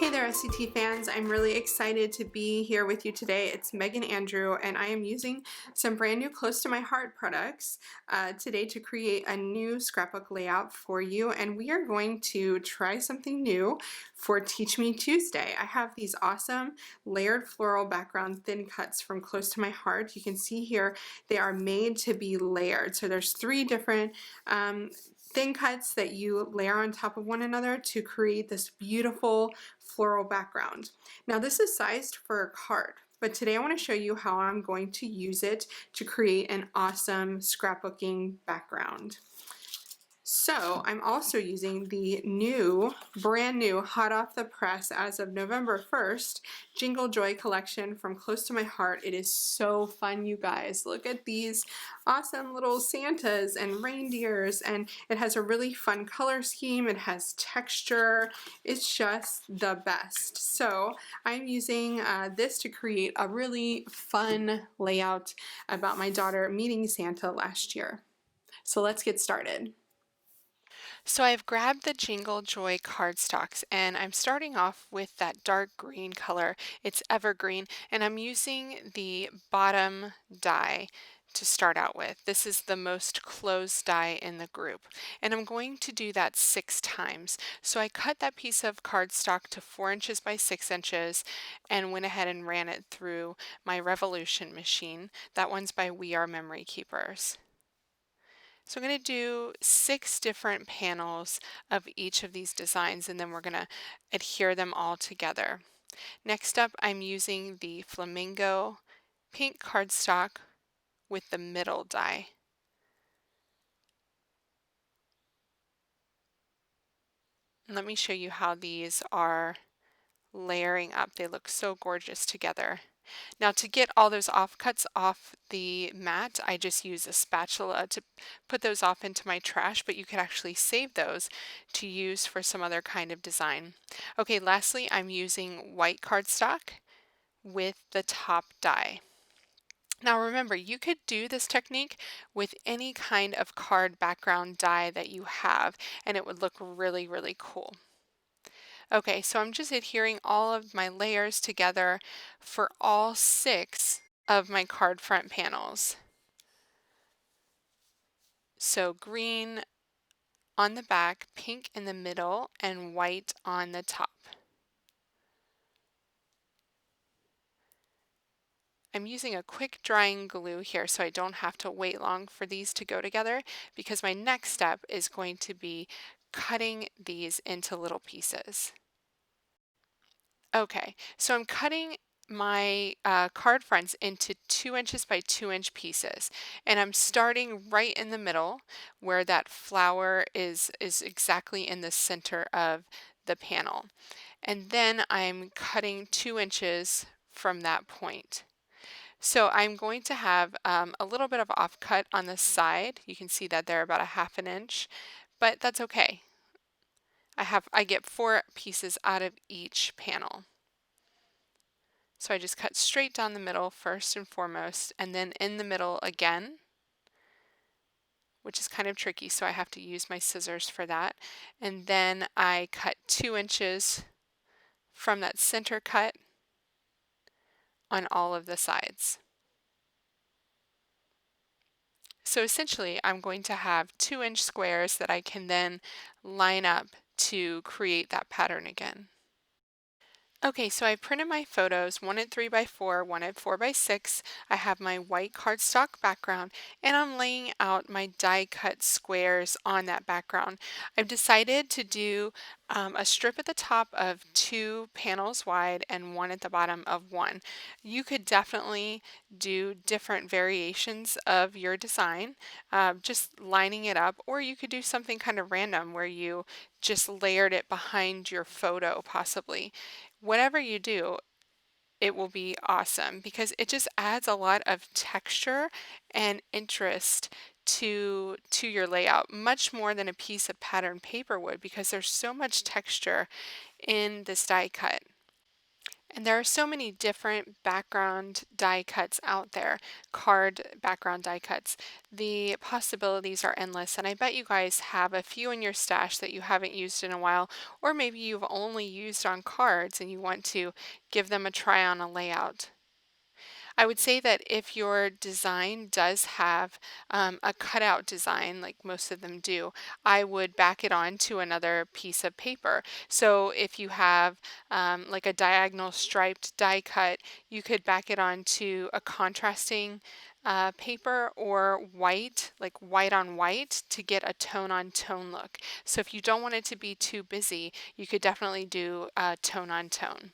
Hey there, SCT fans. I'm really excited to be here with you today. It's Meghann Andrew, and I am using some brand new close to my heart products today to create a new scrapbook layout for you. And we are going to try something new for Teach Me Tuesday. I have these awesome layered floral background thin cuts from close to my heart. You can see here they are made to be layered. So there's three different thin cuts that you layer on top of one another to create this beautiful floral background. Now this is sized for a card, but today I want to show you how I'm going to use it to create an awesome scrapbooking background. So I'm also using the brand new, hot off the press as of November 1st, Jingle Joy collection from Close to My Heart. It is so fun, you guys. Look at these awesome little Santas and reindeers, and it has a really fun color scheme. It has texture. It's just the best. So I'm using this to create a really fun layout about my daughter meeting Santa last year. So let's get started. So I've grabbed the Jingle Joy cardstocks and I'm starting off with that dark green color. It's evergreen and I'm using the bottom die to start out with. This is the most closed die in the group and I'm going to do that 6 times. So I cut that piece of cardstock to 4 inches by 6 inches and went ahead and ran it through my revolution machine. That one's by We Are Memory Keepers. So I'm going to do 6 different panels of each of these designs and then we're going to adhere them all together. Next up, I'm using the flamingo pink cardstock with the middle die. And let me show you how these are layering up. They look so gorgeous together. Now to get all those offcuts off the mat, I just use a spatula to put those off into my trash, but you could actually save those to use for some other kind of design. Okay, lastly, I'm using white cardstock with the top die. Now remember, you could do this technique with any kind of card background die that you have, and it would look really, really cool. Okay, so I'm just adhering all of my layers together for all 6 of my card front panels. So green on the back, pink in the middle, and white on the top. I'm using a quick drying glue here so I don't have to wait long for these to go together because my next step is going to be cutting these into little pieces. Okay, so I'm cutting my card fronts into 2 inches by 2 inch pieces, and I'm starting right in the middle where that flower is exactly in the center of the panel. And then I'm cutting 2 inches from that point. So I'm going to have a little bit of offcut on the side. You can see that they're about a 1/2 inch, but that's okay. I get 4 pieces out of each panel. So I just cut straight down the middle first and foremost, and then in the middle again, which is kind of tricky, so I have to use my scissors for that. And then I cut 2 inches from that center cut on all of the sides. So essentially, I'm going to have 2-inch squares that I can then line up to create that pattern again. Okay, so I printed my photos, one at 3x4, one at 4x6. I have my white cardstock background, and I'm laying out my die cut squares on that background. I've decided to do a strip at the top of 2 panels wide and one at the bottom of 1. You could definitely do different variations of your design, just lining it up, or you could do something kind of random where you just layered it behind your photo possibly. Whatever you do, it will be awesome because it just adds a lot of texture and interest to your layout, much more than a piece of pattern paper would because there's so much texture in this die cut. And there are so many different background die cuts out there, card background die cuts. The possibilities are endless, and I bet you guys have a few in your stash that you haven't used in a while, or maybe you've only used on cards and you want to give them a try on a layout. I would say that if your design does have a cutout design, like most of them do, I would back it on to another piece of paper. So if you have like a diagonal striped die cut, you could back it onto a contrasting paper or white, like white on white, to get a tone on tone look. So if you don't want it to be too busy, you could definitely do tone on tone.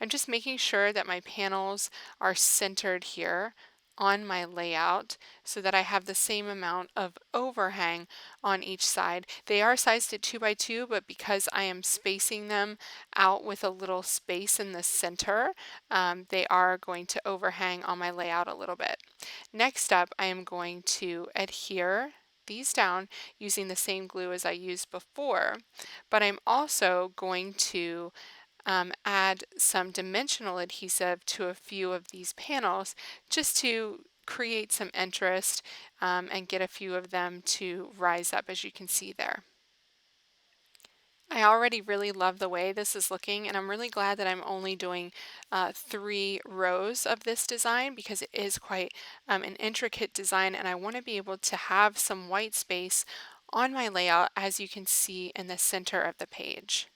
I'm just making sure that my panels are centered here on my layout so that I have the same amount of overhang on each side. They are sized at 2 by 2, but because I am spacing them out with a little space in the center, they are going to overhang on my layout a little bit. Next up, I am going to adhere these down using the same glue as I used before, but I'm also going to add some dimensional adhesive to a few of these panels just to create some interest and get a few of them to rise up, as you can see there. I already really love the way this is looking, and I'm really glad that I'm only doing 3 rows of this design because it is quite an intricate design, and I want to be able to have some white space on my layout, as you can see in the center of the page.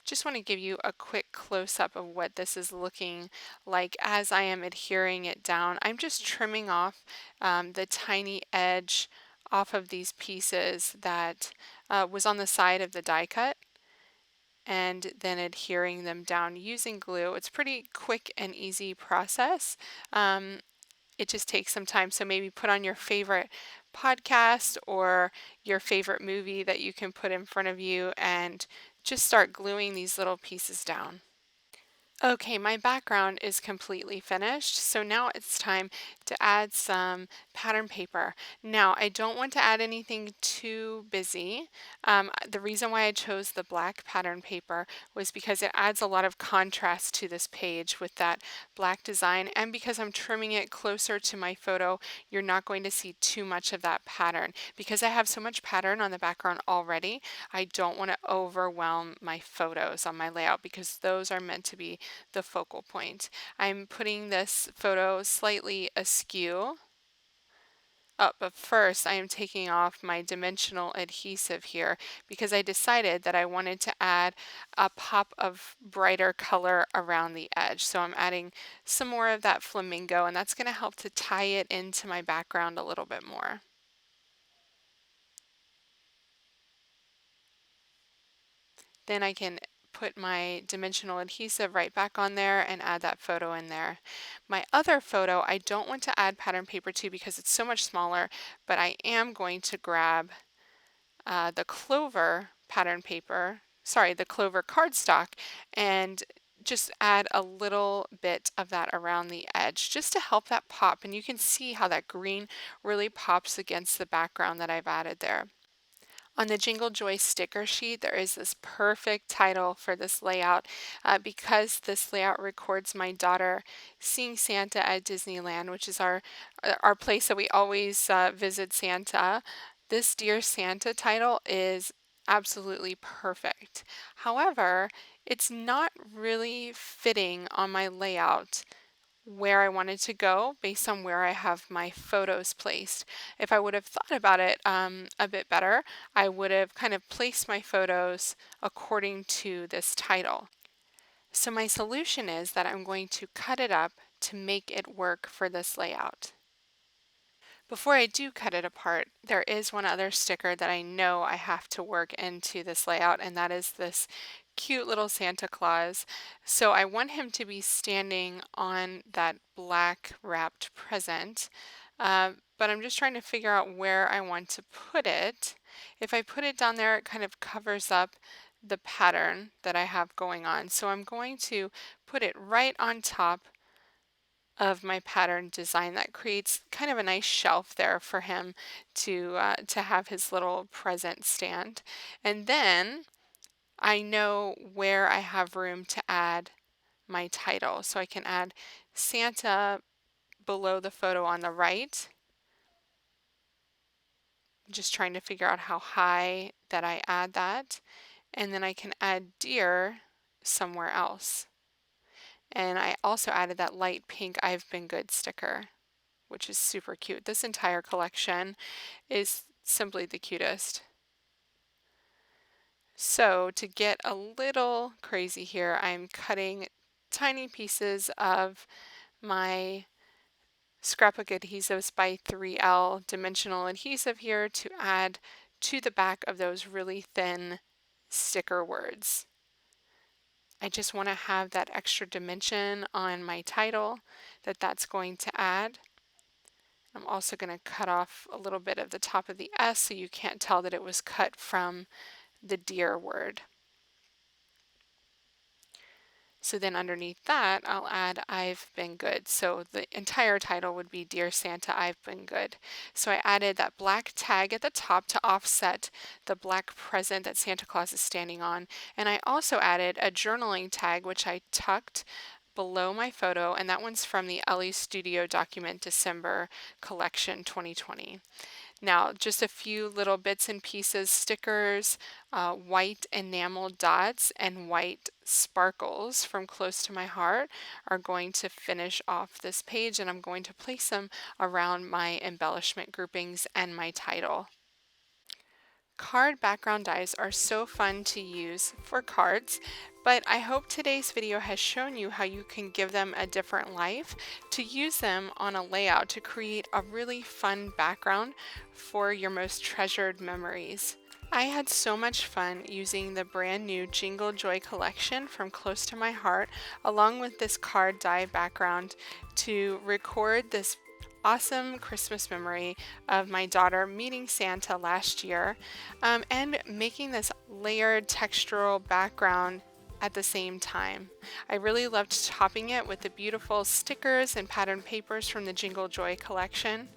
Just want to give you a quick close-up of what this is looking like as I am adhering it down. I'm just trimming off the tiny edge off of these pieces that was on the side of the die cut, and then adhering them down using glue. It's pretty quick and easy process. It just takes some time. So maybe put on your favorite podcast or your favorite movie that you can put in front of you and just start gluing these little pieces down. Okay, my background is completely finished, so now it's time to add some pattern paper. Now, I don't want to add anything too busy. The reason why I chose the black pattern paper was because it adds a lot of contrast to this page with that black design, and because I'm trimming it closer to my photo, you're not going to see too much of that pattern. Because I have so much pattern on the background already, I don't want to overwhelm my photos on my layout because those are meant to be the focal point. I'm putting this photo slightly askew. Oh, but first I am taking off my dimensional adhesive here because I decided that I wanted to add a pop of brighter color around the edge. So I'm adding some more of that flamingo, and that's going to help to tie it into my background a little bit more. Then I can put my dimensional adhesive right back on there and add that photo in there. My other photo, I don't want to add pattern paper to because it's so much smaller, but I am going to grab the clover pattern paper, sorry, the clover cardstock, and just add a little bit of that around the edge just to help that pop. And you can see how that green really pops against the background that I've added there. On the Jingle Joy sticker sheet, there is this perfect title for this layout because this layout records my daughter seeing Santa at Disneyland, which is our place that we always visit Santa. This Dear Santa title is absolutely perfect. However, it's not really fitting on my layout where I wanted to go based on where I have my photos placed. If I would have thought about it a bit better, I would have kind of placed my photos according to this title. So my solution is that I'm going to cut it up to make it work for this layout. Before I do cut it apart, there is one other sticker that I know I have to work into this layout, and that is this cute little Santa Claus. So I want him to be standing on that black wrapped present, but I'm just trying to figure out where I want to put it. If I put it down there, it kind of covers up the pattern that I have going on. So I'm going to put it right on top of my pattern design that creates kind of a nice shelf there for him to have his little present stand. And then I know where I have room to add my title. So I can add Santa below the photo on the right. Just trying to figure out how high that I add that. And then I can add deer somewhere else. And I also added that light pink I've Been Good sticker, which is super cute. This entire collection is simply the cutest. So to get a little crazy here, I'm cutting tiny pieces of my scrapbook adhesives by 3L dimensional adhesive here to add to the back of those really thin sticker words. I just want to have that extra dimension on my title that's going to add. I'm also going to cut off a little bit of the top of the S so you can't tell that it was cut from the deer word. So then underneath that, I'll add I've Been Good. So the entire title would be Dear Santa, I've Been Good. So I added that black tag at the top to offset the black present that Santa Claus is standing on. And I also added a journaling tag, which I tucked below my photo, and that one's from the Ellie Studio Document December Collection 2020. Now, just a few little bits and pieces, stickers, white enamel dots, and white sparkles from Close to My Heart are going to finish off this page, and I'm going to place them around my embellishment groupings and my title. Card background dies are so fun to use for cards, but I hope today's video has shown you how you can give them a different life to use them on a layout to create a really fun background for your most treasured memories. I had so much fun using the brand new Jingle Joy collection from Close to My Heart along with this card die background to record this awesome Christmas memory of my daughter meeting Santa last year and making this layered textural background at the same time. I really loved topping it with the beautiful stickers and pattern papers from the Jingle Joy collection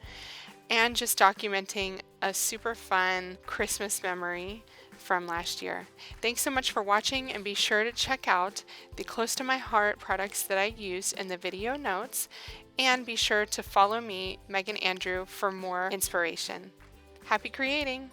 and just documenting a super fun Christmas memory from last year. Thanks so much for watching, and be sure to check out the Close to My Heart products that I used in the video notes, and be sure to follow me, Meghann Andrew, for more inspiration. Happy creating!